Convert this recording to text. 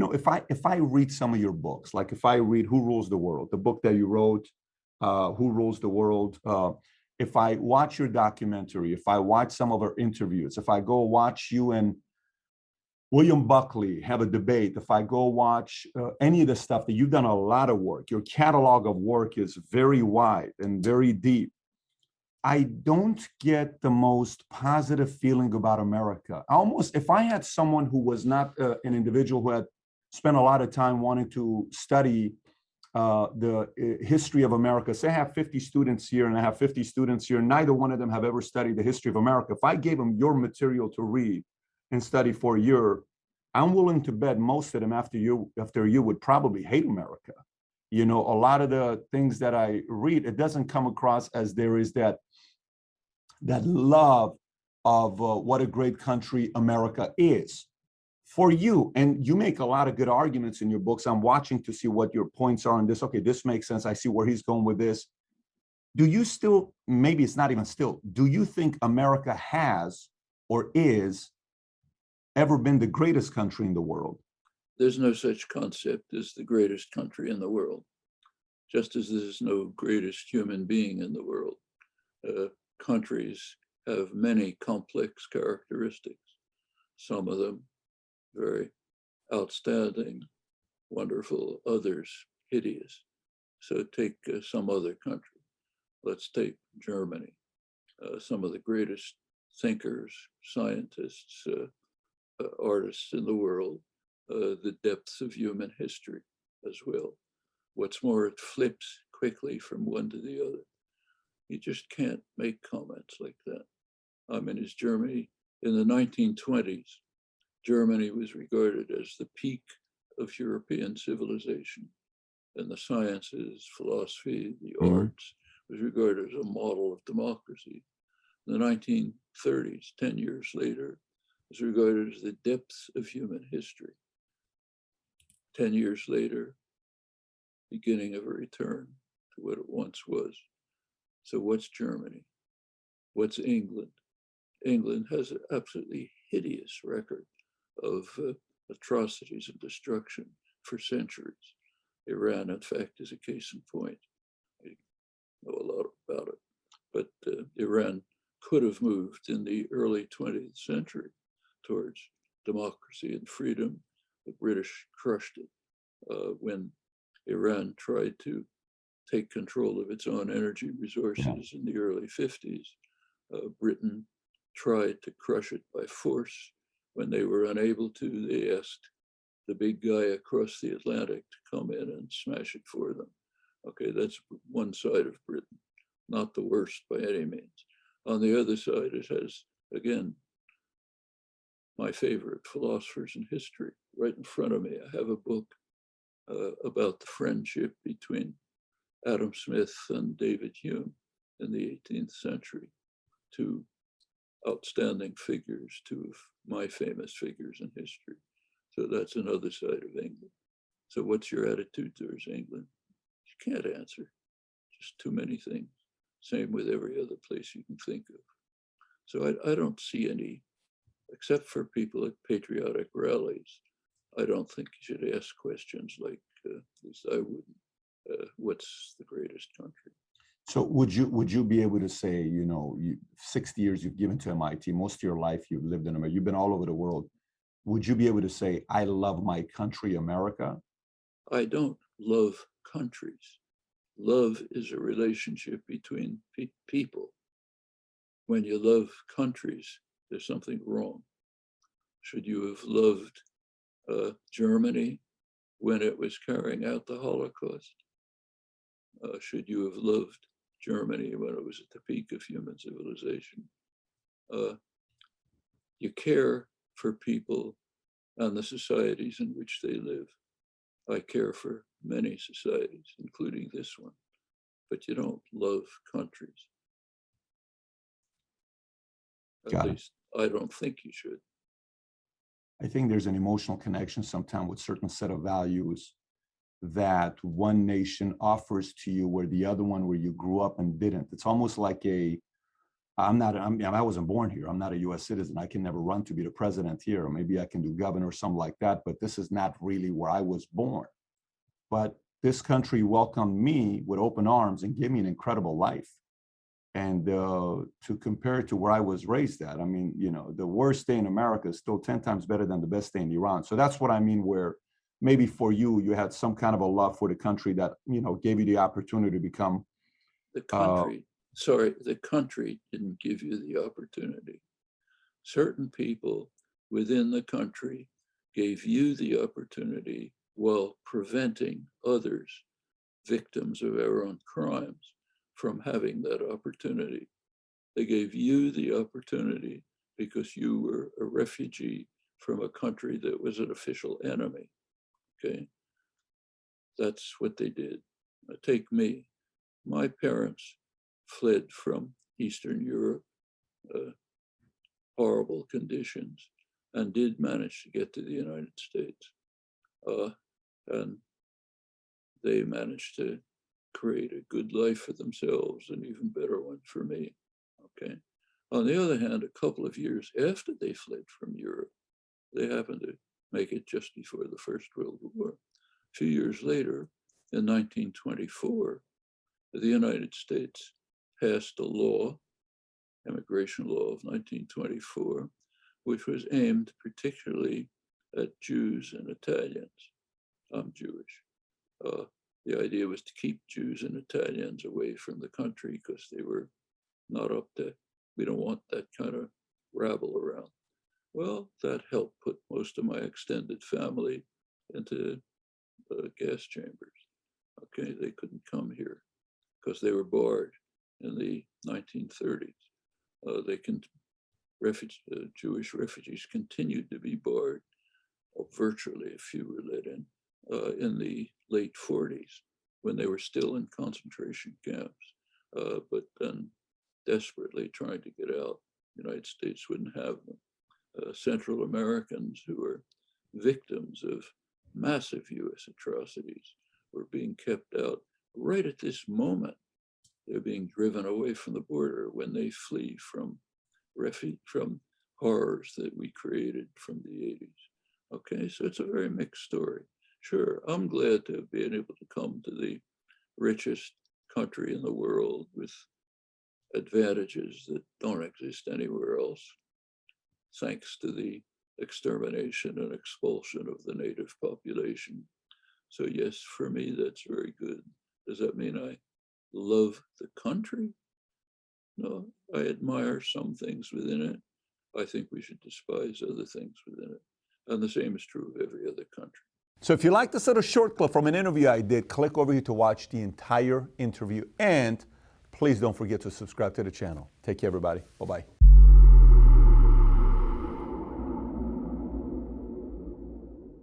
if I read some of your books, like if I read Who Rules the World, the book that you wrote, Who Rules the World, if I watch your documentary, if I watch some of our interviews, if I go watch you and William Buckley have a debate, if I go watch any of the stuff that you've done, a lot of work, your catalog of work is very wide and very deep. I don't get the most positive feeling about America. Almost, if I had someone who was not an individual who had spent a lot of time wanting to study the history of America, say I have 50 students here and I have 50 students here, neither one of them have ever studied the history of America. If I gave them your material to read and study for a year, I'm willing to bet most of them after you would probably hate America. A lot of the things that I read, it doesn't come across as there is that love of what a great country America is for you. And you make a lot of good arguments in your books. I'm watching to see what your points are on this. Okay, this makes sense. I see where he's going with this. Do you still, maybe it's not even still, do you think America has or is ever been the greatest country in the world? There's no such concept as the greatest country in the world, just as there's no greatest human being in the world. Countries have many complex characteristics, some of them very outstanding, wonderful, others hideous. So take some other country. Let's take Germany. Some of the greatest thinkers, scientists, artists in the world, the depths of human history as well. What's more, it flips quickly from one to the other. You just can't make comments like that. Is Germany, in the 1920s, Germany was regarded as the peak of European civilization, and the sciences, philosophy, the arts was regarded as a model of democracy. In the 1930s, 10 years later, was regarded as the depths of human history. 10 years later, beginning of a return to what it once was. So what's Germany? What's England? England has an absolutely hideous record of atrocities and destruction for centuries. Iran, in fact, is a case in point. I know a lot about it. But Iran could have moved in the early 20th century towards democracy and freedom. The British crushed it when Iran tried to take control of its own energy resources in the early 50s. Britain tried to crush it by force. When they were unable to, they asked the big guy across the Atlantic to come in and smash it for them. Okay, that's one side of Britain, not the worst by any means. On the other side, it has, again, my favorite philosophers in history right in front of me. I have a book about the friendship between Adam Smith and David Hume in the 18th century, two outstanding figures, two of my famous figures in history. So that's another side of England. So what's your attitude towards England? You can't answer, just too many things. Same with every other place you can think of. So I don't see any, except for people at patriotic rallies, I don't think you should ask questions like, at least I wouldn't, what's the greatest country? So would you be able to say, 60 years you've given to MIT, most of your life you've lived in America, you've been all over the world. Would you be able to say, I love my country, America? I don't love countries. Love is a relationship between people. When you love countries, there's something wrong. Should you have loved Germany when it was carrying out the Holocaust? Should you have loved Germany when it was at the peak of human civilization? You care for people and the societies in which they live. I care for many societies, including this one, but you don't love countries. At least I don't think you should. I think there's an emotional connection sometimes with certain set of values that one nation offers to you where the other one where you grew up and didn't. It's almost like I wasn't born here. I'm not a US citizen. I can never run to be the president here, or maybe I can do governor or something like that, but this is not really where I was born. But this country welcomed me with open arms and gave me an incredible life. And to compare it to where I was raised at, I mean, you know, the worst day in America is still 10 times better than the best day in Iran. So that's what I mean, where maybe for you, you had some kind of a love for the country that, you know, gave you the opportunity to become. The country didn't give you the opportunity. Certain people within the country gave you the opportunity while preventing others, victims of our own crimes, from having that opportunity. They gave you the opportunity because you were a refugee from a country that was an official enemy, okay? That's what they did. Take me. My parents fled from Eastern Europe, horrible conditions, and did manage to get to the United States. And they managed to create a good life for themselves, an even better one for me, okay? On the other hand, a couple of years after they fled from Europe, they happened to make it just before the First World War. A few years later, in 1924, the United States passed a law, immigration law of 1924, which was aimed particularly at Jews and Italians. I'm Jewish. The idea was to keep Jews and Italians away from the country because they were not up to, we don't want that kind of rabble around. Well, that helped put most of my extended family into gas chambers. Okay, they couldn't come here because they were barred in the 1930s. Jewish refugees continued to be barred, virtually a few were let in the late 40s when they were still in concentration camps, but then desperately trying to get out. The United States wouldn't have them. Central Americans who were victims of massive US atrocities were being kept out right at this moment. They're being driven away from the border when they flee from horrors that we created from the 80s. Okay, so it's a very mixed story. Sure, I'm glad to have been able to come to the richest country in the world with advantages that don't exist anywhere else, thanks to the extermination and expulsion of the native population. So yes, for me, that's very good. Does that mean I love the country? No, I admire some things within it. I think we should despise other things within it. And the same is true of every other country. So if you like this little short clip from an interview I did, click over here to watch the entire interview. And please don't forget to subscribe to the channel. Take care, everybody. Bye-bye.